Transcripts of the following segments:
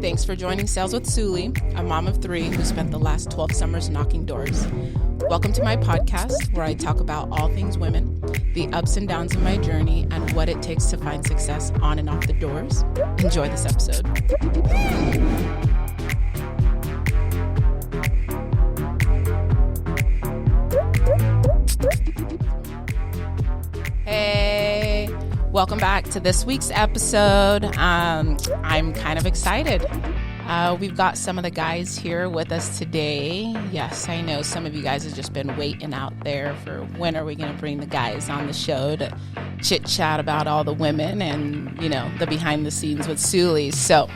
Thanks for joining Sales with Suli, a mom of three who spent the last 12 summers knocking doors. Welcome to my podcast where I talk about all things women, the ups and downs of my journey, and what it takes to find success on and off the doors. Enjoy this episode. Hey, welcome back to this week's episode. I'm kind of excited. We've got some of the guys here with us today. Yes, I know some of you guys have just been waiting out there for when are we going to bring the guys on the show to chit chat about all the women and, you know, the behind the scenes with Suli. So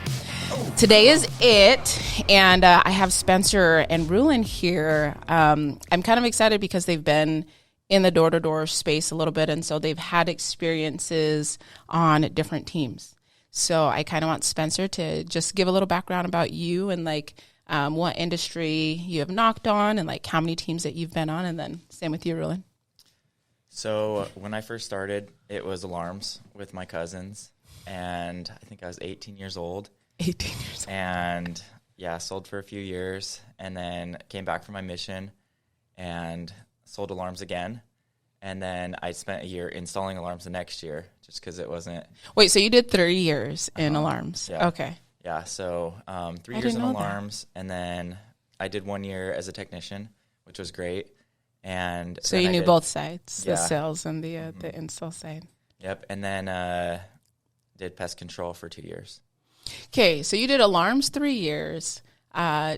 today is it. And I have Spencer and Rulin here. I'm kind of excited because they've been in the door-to-door space a little bit, and so they've had experiences on different teams. So I kind of want Spencer to just give a little background about you and like what industry you have knocked on and like how many teams that you've been on, and then same with you, Rulin. So when I first started, it was alarms with my cousins, and I think I was 18 years old. 18 years old. And yeah, sold for a few years, and then came back from my mission and sold alarms again. And then I spent a year installing alarms the next year just because it wasn't. Wait, so you did 3 years in alarms? Yeah. Okay. Yeah, so 3 years in alarms, and then I did 1 year as a technician, which was great. And so you knew both sides, yeah, the sales and the install side. Yep, and then did pest control for 2 years. Okay, so you did alarms 3 years,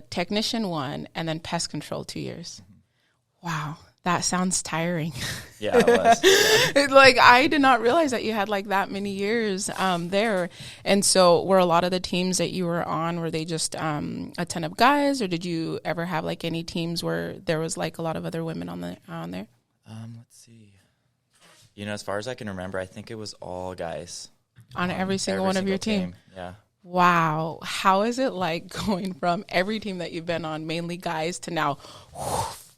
technician 1, and then pest control 2 years. Wow. That sounds tiring. Yeah, it was. Yeah. Like, I did not realize that you had like that many years there. And so were a lot of the teams that you were on, were they just a ton of guys, or did you ever have like any teams where there was like a lot of other women on there? Let's see. You know, as far as I can remember, I think it was all guys. On every single one of your team? Yeah. Wow. How is it like going from every team that you've been on, mainly guys, to now,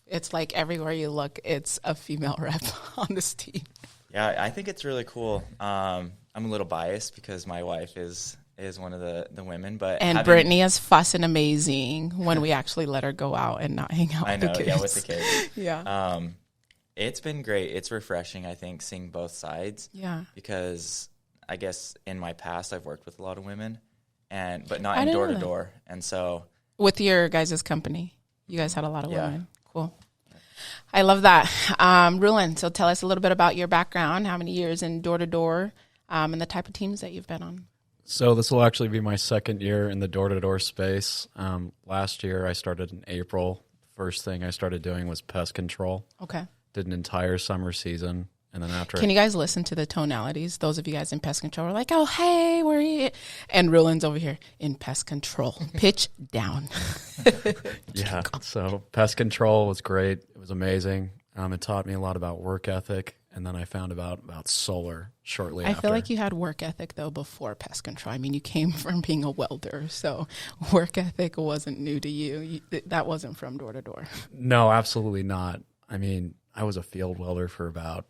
it's like everywhere you look, it's a female rep on this team. Yeah, I think it's really cool. I'm a little biased because my wife is one of the women, but Brittany is fussing amazing when we actually let her go out and not hang out with the kids. Yeah, with the kids. Yeah. It's been great. It's refreshing, I think, seeing both sides. Yeah. Because I guess in my past I've worked with a lot of women, but not in door to door, and so with your guys' company, you guys had a lot of women. Cool. I love that. Rulin, so tell us a little bit about your background, how many years in door-to-door, and the type of teams that you've been on. So this will actually be my second year in the door-to-door space. Last year I started in April. First thing I started doing was pest control. Okay. Did an entire summer season. And then after, can you guys listen to the tonalities? Those of you guys in pest control are like, oh, hey, we're here. And Rulin's over here in pest control. Pitch down. Yeah, so pest control was great. It was amazing. It taught me a lot about work ethic. And then I found about solar shortly after. I feel like you had work ethic, though, before pest control. I mean, you came from being a welder, so work ethic wasn't new to you. That wasn't from door to door. No, absolutely not. I mean, I was a field welder for about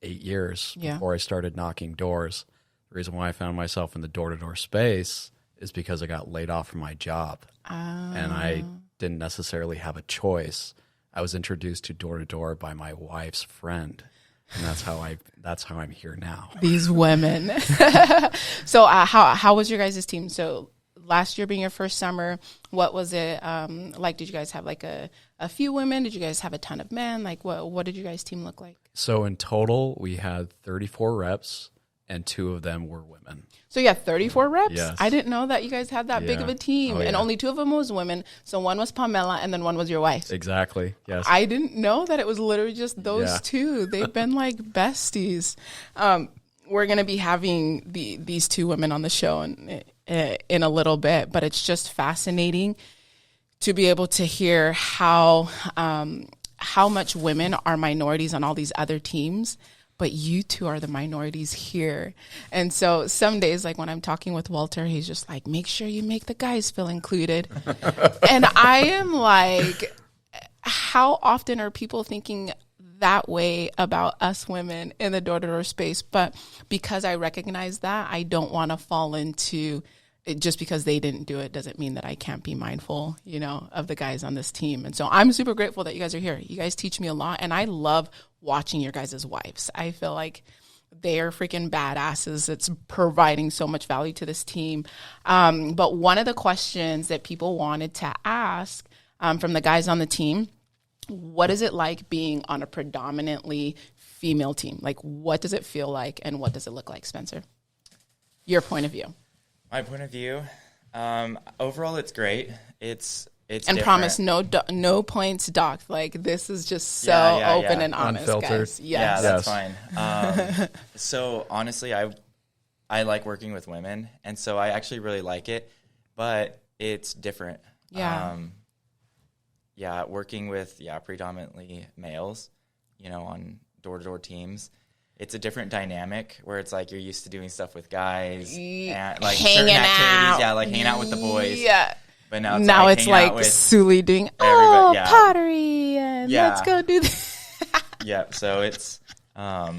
8 years before I started knocking doors. The reason why I found myself in the door-to-door space is because I got laid off from my job. And I didn't necessarily have a choice. I was introduced to door-to-door by my wife's friend. And that's how I'm here now. These women. So how was your guys' team? So last year being your first summer, what was it like? Did you guys have like a few women? Did you guys have a ton of men? Like what did your guys' team look like? So in total, we had 34 reps, and 2 of them were women. So you had 34 reps? Yes. I didn't know that you guys had that big of a team. And only 2 of them was women. So one was Pamela, and then one was your wife. Exactly, yes. I didn't know that it was literally just those 2. They've been like besties. We're going to be having these 2 women on the show in a little bit, but it's just fascinating to be able to hear how much women are minorities on all these other teams, but you 2 are the minorities here. And so some days, like when I'm talking with Walter, he's just like, make sure you make the guys feel included. And I am like, how often are people thinking that way about us women in the door-to-door space? But because I recognize that, I don't want to fall into just because they didn't do it doesn't mean that I can't be mindful, you know, of the guys on this team. And so I'm super grateful that you guys are here. You guys teach me a lot, and I love watching your guys' wives. I feel like they are freaking badasses. It's providing so much value to this team. But one of the questions that people wanted to ask from the guys on the team, what is it like being on a predominantly female team? Like, what does it feel like, and what does it look like, Spencer? Your point of view. My point of view, overall, it's great. It's and different. Promise no points docked. Like, this is just so open and honest, unfiltered. Guys. Yes. Yeah, that's fine. So honestly, I like working with women, and so I actually really like it, but it's different. Yeah. Working with predominantly males, you know, on door-to-door teams. It's a different dynamic where it's like you're used to doing stuff with guys and like hanging certain activities, out. Like hanging out with the boys. Yeah. But now it's like Sully doing pottery and let's go do this. Yeah. So it's I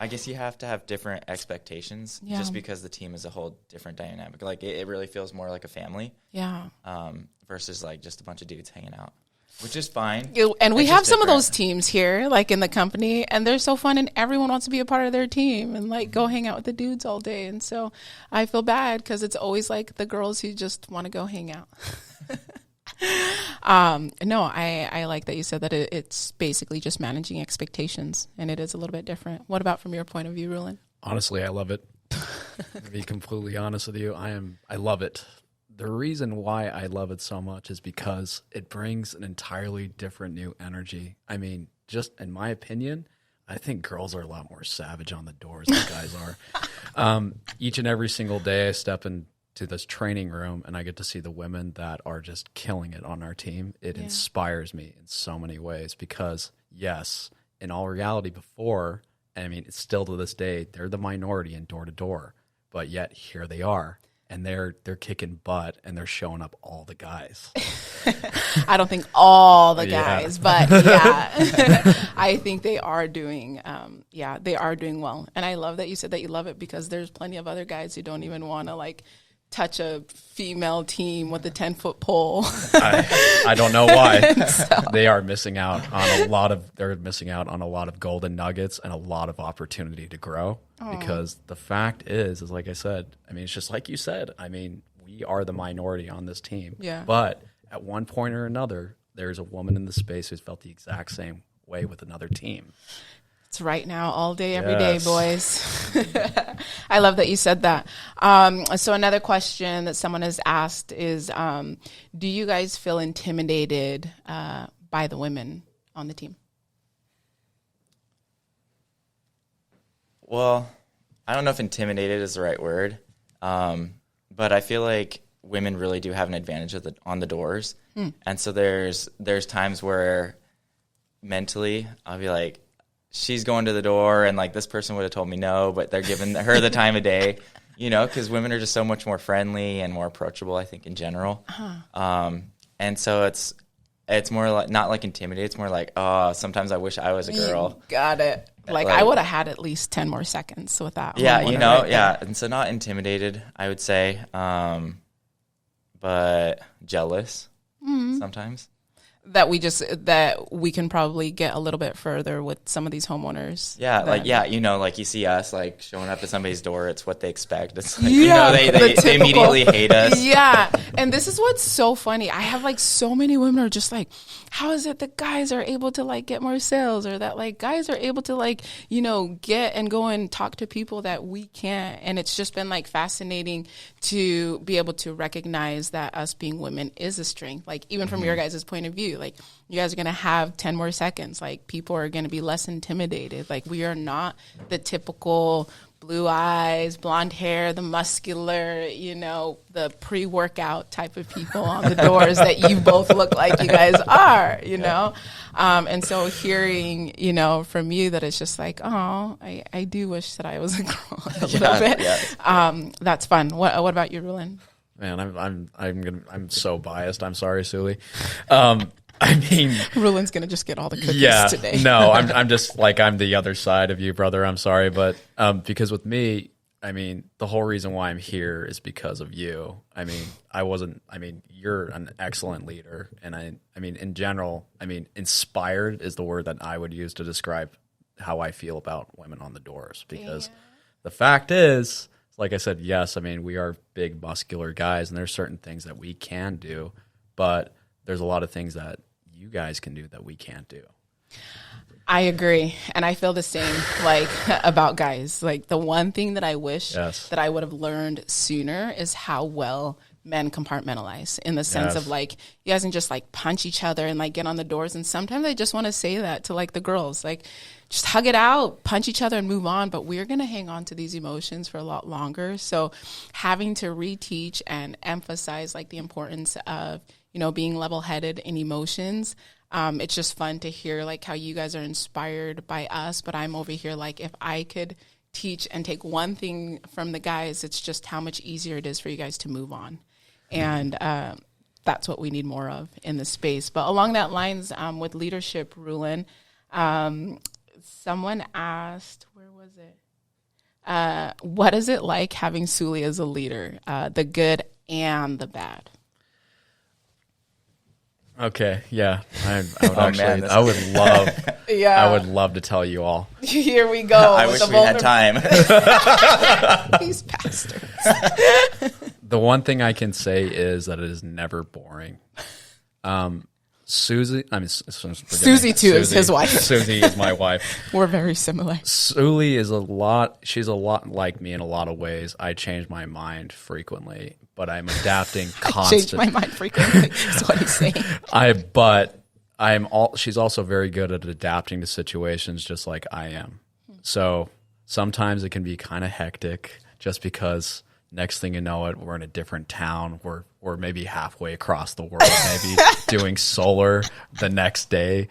guess you have to have different expectations just because the team is a whole different dynamic. Like it really feels more like a family. Yeah. Versus like just a bunch of dudes hanging out. Which is fine. And we have some of those teams here, like in the company, and they're so fun, and everyone wants to be a part of their team and like go hang out with the dudes all day. And so I feel bad because it's always like the girls who just want to go hang out. No, I like that you said that it's basically just managing expectations, and it is a little bit different. What about from your point of view, Rulin? Honestly, I love it. To be completely honest with you, I love it. The reason why I love it so much is because it brings an entirely different new energy. I mean, just in my opinion, I think girls are a lot more savage on the doors than guys are. Each and every single day I step into this training room and I get to see the women that are just killing it on our team. It inspires me in so many ways because, yes, in all reality before, I mean, it's still to this day, they're the minority in door-to-door, but yet here they are. And they're kicking butt, and they're showing up all the guys. I don't think all the guys, but yeah, I think they are doing, they are doing well. And I love that you said that you love it because there's plenty of other guys who don't even want to like touch a female team with a 10-foot pole. I don't know why. They are missing out on a lot of golden nuggets and a lot of opportunity to grow. Because the fact is like I said, I mean, it's just like you said. I mean, we are the minority on this team. Yeah. But at one point or another, there's a woman in the space who's felt the exact same way with another team. It's right now, all day, every day, boys. I love that you said that. So another question that someone has asked is, do you guys feel intimidated by the women on the team? Well, I don't know if intimidated is the right word, but I feel like women really do have an advantage on the doors. And so there's times where mentally I'll be like, she's going to the door and like this person would have told me no, but they're giving her the time of day, you know, because women are just so much more friendly and more approachable, I think, in general. And so it's more like not like intimidated. It's more like, oh, sometimes I wish I was a girl. Got it. Like I would have had at least 10 more seconds with that. Yeah, you know, And so not intimidated, I would say, but jealous sometimes. That we can probably get a little bit further with some of these homeowners. Yeah, you know, like you see us like showing up at somebody's door, it's what they expect. It's like, you know, they immediately hate us. Yeah, and this is what's so funny. I have like so many women are just like, how is it that guys are able to like get more sales, or that like guys are able to like, you know, get and go and talk to people that we can't. And it's just been like fascinating to be able to recognize that us being women is a strength. Like even from your guys' point of view, like you guys are going to have 10 more seconds. Like people are going to be less intimidated. Like we are not the typical blue eyes, blonde hair, the muscular, you know, the pre-workout type of people on the doors that you both look like you guys are, you know? And so hearing, you know, from you that it's just like, oh, I do wish that I was a girl a little bit. Yeah. That's fun. What about you, Rulin? Man, I'm so biased. I'm sorry, Sully. I mean, Rulin's gonna just get all the cookies today. No, I'm just like I'm the other side of you, brother. I'm sorry, but because with me, I mean, the whole reason why I'm here is because of you. I mean, you're an excellent leader. And I mean, in general, I mean, inspired is the word that I would use to describe how I feel about women on the doors. Because the fact is, like I said, yes, I mean, we are big, muscular guys, and there's certain things that we can do, but there's a lot of things that you guys can do that we can't do. I agree. And I feel the same, like, about guys. Like, the one thing that I wish that I would have learned sooner is how well men compartmentalize, in the sense of, like, you guys can just, like, punch each other and, like, get on the doors. And sometimes I just want to say that to, like, the girls. Like, just hug it out, punch each other and move on. But we're going to hang on to these emotions for a lot longer. So having to reteach and emphasize, like, the importance of, you know, being level-headed in emotions. It's just fun to hear, like, how you guys are inspired by us, but I'm over here, like, if I could teach and take one thing from the guys, it's just how much easier it is for you guys to move on. And that's what we need more of in the space. But along that lines, with leadership, Rulin, someone asked, where was it? What is it like having Suli as a leader, the good and the bad? Okay, yeah, I would I would love, I would love to tell you all. Here we go. I wish we had time. These bastards. The one thing I can say is that it is never boring. Susie too is his wife. Susie is my wife. We're very similar. Suli is she's a lot like me in a lot of ways. I change my mind frequently, but I'm adapting constantly. I change my mind frequently, is what he's saying. She's also very good at adapting to situations just like I am. So sometimes it can be kind of hectic just because next thing you know it, we're in a different town. We're maybe halfway across the world, maybe doing solar the next day.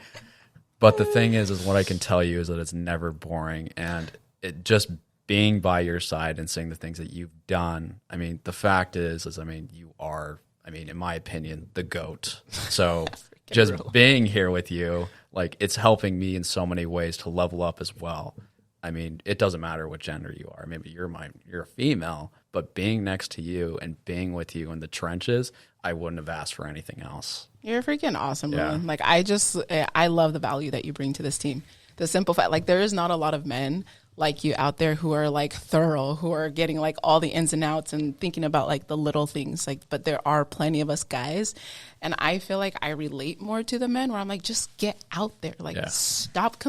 But the thing is what I can tell you is that it's never boring. And it just being by your side and seeing the things that you've done. I mean, the fact is you are, in my opinion, the GOAT. So just being here with you, like, it's helping me in so many ways to level up as well. I mean, it doesn't matter what gender you are. Maybe you're a female, but being next to you and being with you in the trenches, I wouldn't have asked for anything else. You're freaking awesome, Roland. Like, I love the value that you bring to this team. The simple fact, like, there is not a lot of men like you out there who are, like, thorough, who are getting, like, all the ins and outs and thinking about, like, the little things. Like, but there are plenty of us guys, and I feel like I relate more to the men where I'm like, just get out there, like, stop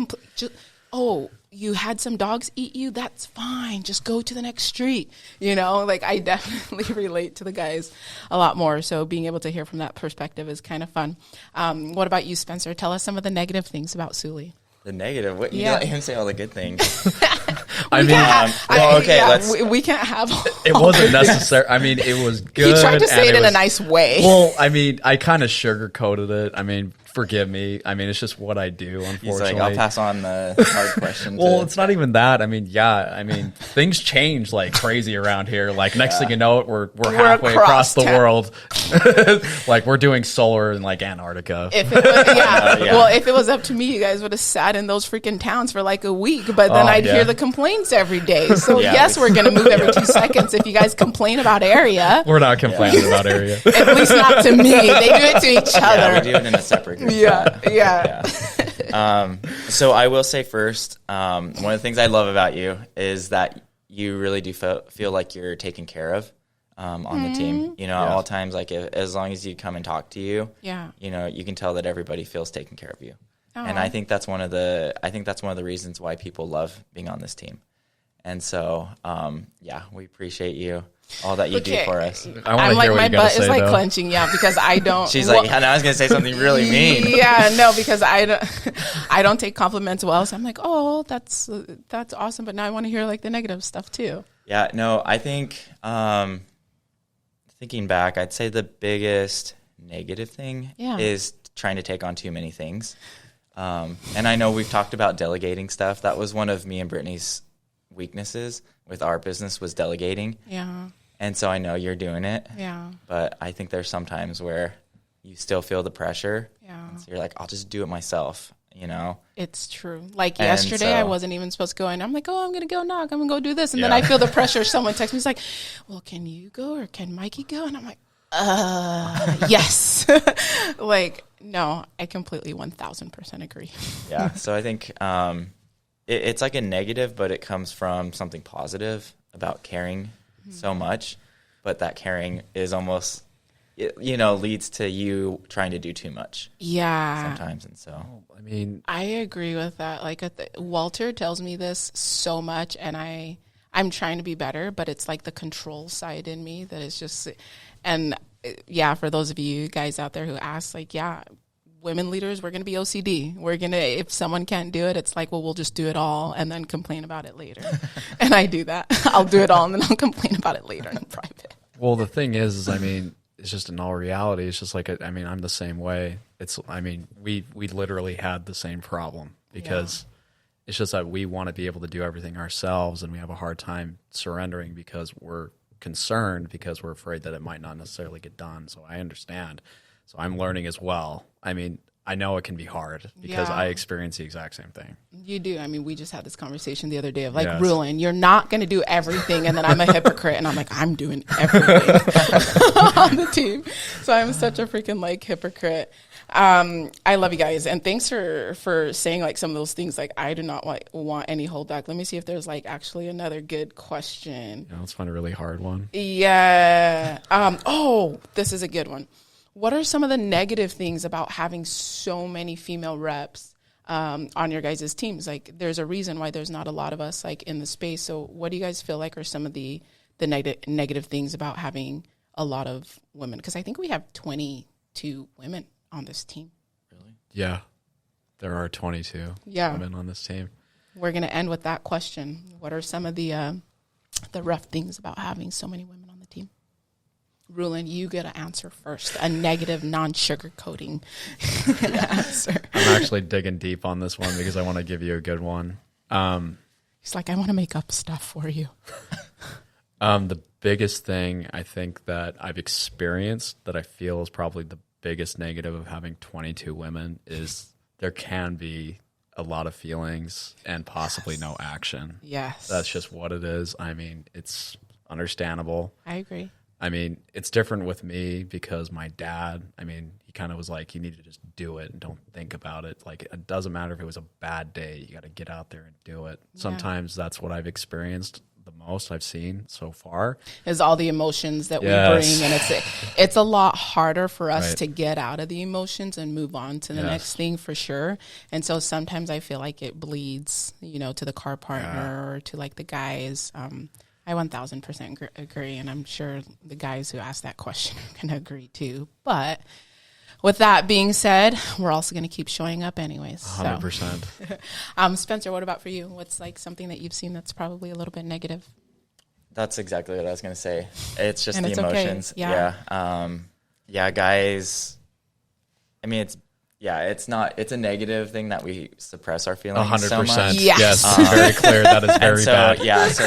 oh, you had some dogs eat you? That's fine. Just go to the next street. You know, like, I definitely relate to the guys a lot more. So being able to hear from that perspective is kind of fun. What about you, Spencer? Tell us some of the negative things about Suli. The negative? What, you let him say all the good things. We can't have it wasn't necessary. I mean, it was good. He tried to say it in a nice way. Well, I mean, I kind of sugarcoated it. I mean, forgive me. I mean, it's just what I do, unfortunately. He's like, I'll pass on the hard question. Well, it's not even that. I mean, things change like crazy around here. Like, next thing you know, we're halfway across the world. Like, we're doing solar in, like, Antarctica. If it was, well, if it was up to me, you guys would have sat in those freaking towns for like a week, but then I'd hear the complaints every day. So yes, we're going to move every 2 seconds. If you guys complain about area. We're not complaining about area. At least not to me. They do it to each other. Yeah, we do it in a separate group. Yeah. So I will say first, one of the things I love about you is that you really do feel like you're taken care of on the team. You know, at all times, like, as long as you come and talk to you, you know, you can tell that everybody feels taken care of you. And I think that's one of the reasons why people love being on this team. And so, we appreciate you, all that you do for us. I'm like, my butt is like clenching, because I don't. She's like, I was going to say something really mean. Because I don't take compliments well. So I'm like, oh, that's awesome. But now I want to hear, like, the negative stuff too. Yeah, no, I think, thinking back, I'd say the biggest negative thing is trying to take on too many things. And I know we've talked about delegating stuff. That was one of me and Brittany's weaknesses with our business, was delegating. Yeah. And so I know you're doing it. Yeah. But I think there's some times where you still feel the pressure. Yeah. And so you're like, I'll just do it myself. you know? It's true. Like yesterday, I wasn't even supposed to go in. I'm like, oh, I'm going to go knock. I'm going to go do this. And then I feel the pressure. Someone texts me. He's like, well, can you go or can Mikey go? And I'm like, yes. Like, no, I completely 1000% agree. Yeah. So I think it's like a negative, but it comes from something positive about caring so much. But that caring is almost, leads to you trying to do too much. Yeah. Sometimes. And so, I mean, I agree with that. Like Walter tells me this so much, and I'm trying to be better, but it's like the control side in me that is just, and yeah, for those of you guys out there who ask, like, yeah, women leaders, we're going to be OCD. We're going to, if someone can't do it, it's like, well, we'll just do it all and then complain about it later. And I do that. I'll do it all and then I'll complain about it later in private. Well, the thing is, I mean, it's just in all reality, it's just like, I'm the same way. We literally had the same problem because it's just that we want to be able to do everything ourselves, and we have a hard time surrendering because we're concerned, because we're afraid that it might not necessarily get done. So I understand. So I'm learning as well. I mean, I know it can be hard because I experience the exact same thing. You do. I mean, we just had this conversation the other day of like, Rulin, you're not going to do everything. And then I'm a hypocrite. And I'm like, I'm doing everything on the team. So I'm such a freaking like hypocrite. I love you guys. And thanks for saying like some of those things. Like, I do not want any holdback. Let me see if there's like actually another good question. Let's find a really hard one. Yeah. This is a good one. What are some of the negative things about having so many female reps on your guys' teams? Like, there's a reason why there's not a lot of us like in the space. So what do you guys feel like are some of the negative things about having a lot of women? Because I think we have 22 women on this team. Really? Yeah, there are 22 women on this team. We're going to end with that question. What are some of the rough things about having so many women on the team? Rulin, you get to answer first. A negative, non-sugarcoating answer. I'm actually digging deep on this one because I want to give you a good one. He's like, I want to make up stuff for you. The biggest thing I think that I've experienced that I feel is probably the biggest negative of having 22 women is there can be a lot of feelings and possibly no action. Yes. That's just what it is. I mean, it's understandable. I agree. I mean, it's different with me because my dad, he kind of was like, you need to just do it and don't think about it. Like, it doesn't matter if it was a bad day. You got to get out there and do it. Yeah. Sometimes that's what I've experienced the most I've seen so far. Is all the emotions that we bring. And it's a lot harder for us to get out of the emotions and move on to the next thing for sure. And so sometimes I feel like it bleeds, to the car partner or to like the guys. I 1000% agree, and I'm sure the guys who asked that question can agree too. But with that being said, we're also going to keep showing up anyways. 100%. Spencer, what about for you? What's like something that you've seen that's probably a little bit negative? That's exactly what I was going to say. It's just the it's emotions. Okay. Yeah. Guys, it's a negative thing that we suppress our feelings 100%. So much. Yes. Very clear. That is very bad. Yeah, so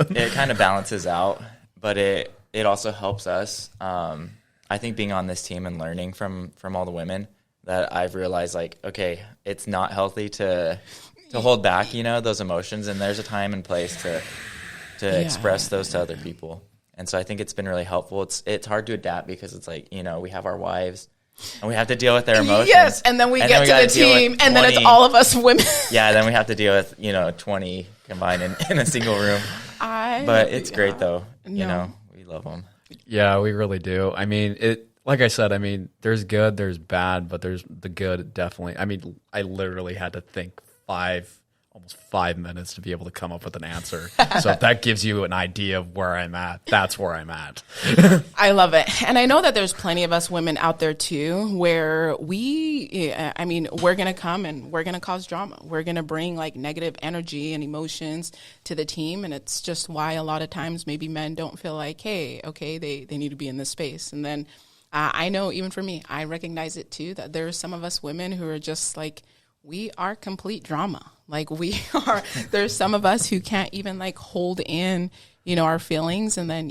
it kind of balances out, but it also helps us. I think being on this team and learning from all the women that I've realized, like, okay, it's not healthy to hold back, those emotions, and there's a time and place to express those to other people. And so I think it's been really helpful. It's hard to adapt because it's like, we have our wives, and we have to deal with their emotions. Yes, and then we get to the team, and then it's all of us women. Yeah, then we have to deal with, 20 combined in a single room. But it's great, though. We love them. Yeah, we really do. Like I said, there's good, there's bad, but there's the good definitely. I literally had to think almost 5 minutes to be able to come up with an answer. So if that gives you an idea of where I'm at, that's where I'm at. I love it. And I know that there's plenty of us women out there too, where we're going to come and we're going to cause drama. We're going to bring like negative energy and emotions to the team. And it's just why a lot of times maybe men don't feel like, hey, okay, they need to be in this space. And then I know even for me, I recognize it too, that there are some of us women who are just like, we are complete drama. Like there's some of us who can't even like hold in, our feelings. And then,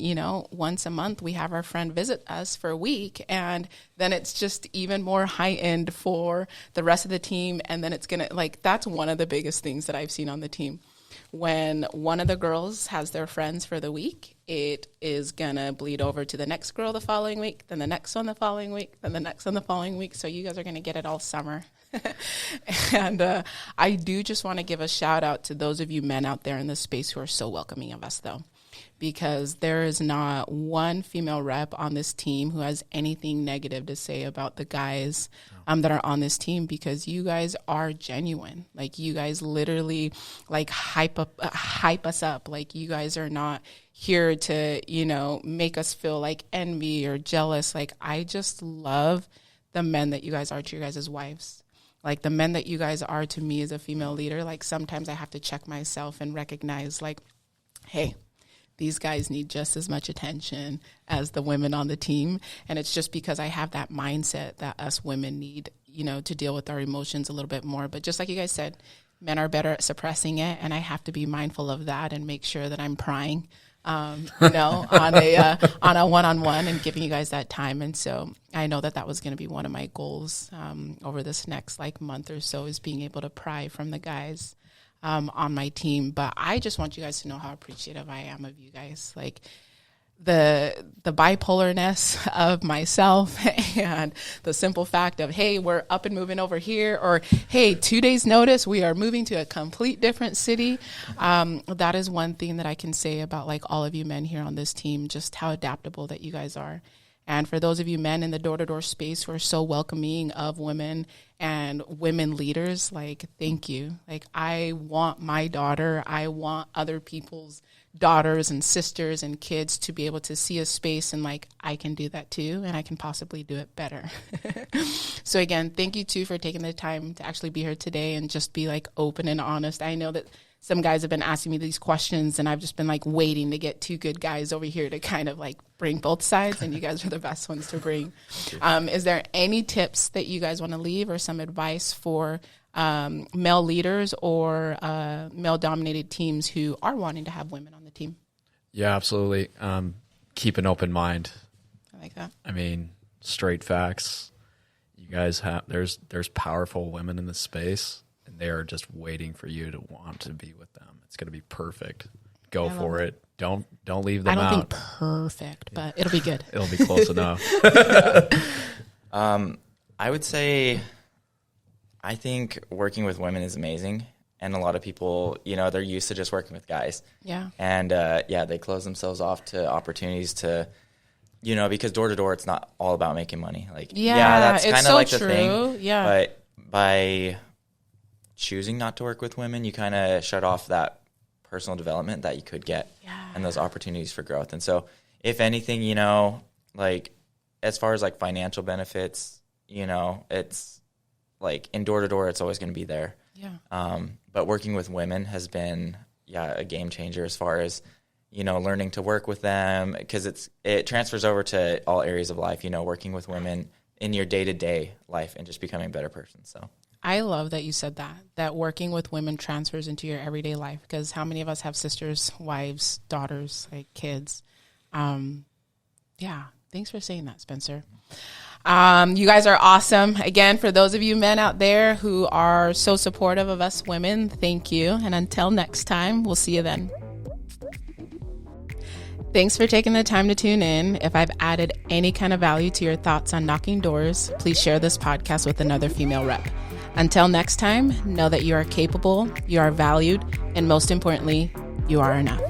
once a month we have our friend visit us for a week, and then it's just even more heightened for the rest of the team. And then it's going to, that's one of the biggest things that I've seen on the team. When one of the girls has their friends for the week, it is going to bleed over to the next girl the following week, then the next one the following week, then the next one the following week. So you guys are going to get it all summer. And I do just want to give a shout out to those of you men out there in this space who are so welcoming of us, though, because there is not one female rep on this team who has anything negative to say about the guys that are on this team, because you guys are genuine. You guys literally hype us up. You guys are not here to, make us feel like envy or jealous. I just love the men that you guys are to your guys' wives. The men that you guys are to me as a female leader. Sometimes I have to check myself and recognize, hey, these guys need just as much attention as the women on the team. And it's just because I have that mindset that us women need, to deal with our emotions a little bit more. But just like you guys said, men are better at suppressing it. And I have to be mindful of that and make sure that I'm prying, on a one-on-one and giving you guys that time. And so I know that was going to be one of my goals over this next month or so, is being able to pry from the guys on my team. But I just want you guys to know how appreciative I am of you guys. The bipolarness of myself and the simple fact of, hey, we're up and moving over here, or hey, 2 days notice, we are moving to a complete different city. That is one thing that I can say about all of you men here on this team, just how adaptable that you guys are. And for those of you men in the door-to-door space who are so welcoming of women and women leaders, thank you. I want my daughter, I want other people's daughters and sisters and kids to be able to see a space and I can do that too, and I can possibly do it better. So again, thank you too for taking the time to actually be here today and just be open and honest. I know that some guys have been asking me these questions, and I've just been waiting to get two good guys over here to kind of bring both sides, and you guys are the best ones to bring. Is there any tips that you guys want to leave, or some advice for male leaders or male-dominated teams who are wanting to have women on the team? Yeah, absolutely. Keep an open mind. I like that. I mean, straight facts. You guys there's powerful women in this space, and they are just waiting for you to want to be with them. It's going to be perfect. Go for it. Don't leave them out. I don't think perfect, but it'll be good. It'll be close enough. I would say, I think working with women is amazing. And a lot of people, they're used to just working with guys. Yeah. And, they close themselves off to opportunities to, because door to door, it's not all about making money. That's kind of the thing. Yeah. But by choosing not to work with women, you kind of shut off that personal development that you could get and those opportunities for growth. And so if anything, as far as financial benefits, it's in door to door, it's always going to be there. Yeah. But working with women has been, a game changer as far as, learning to work with them, because it transfers over to all areas of life, working with women in your day-to-day life and just becoming a better person. So I love that you said that working with women transfers into your everyday life, because how many of us have sisters, wives, daughters, kids? Thanks for saying that, Spencer. You guys are awesome. Again, for those of you men out there who are so supportive of us women, thank you. And until next time, we'll see you then. Thanks for taking the time to tune in. If I've added any kind of value to your thoughts on knocking doors, please share this podcast with another female rep. Until next time, know that you are capable, you are valued, and most importantly, you are enough.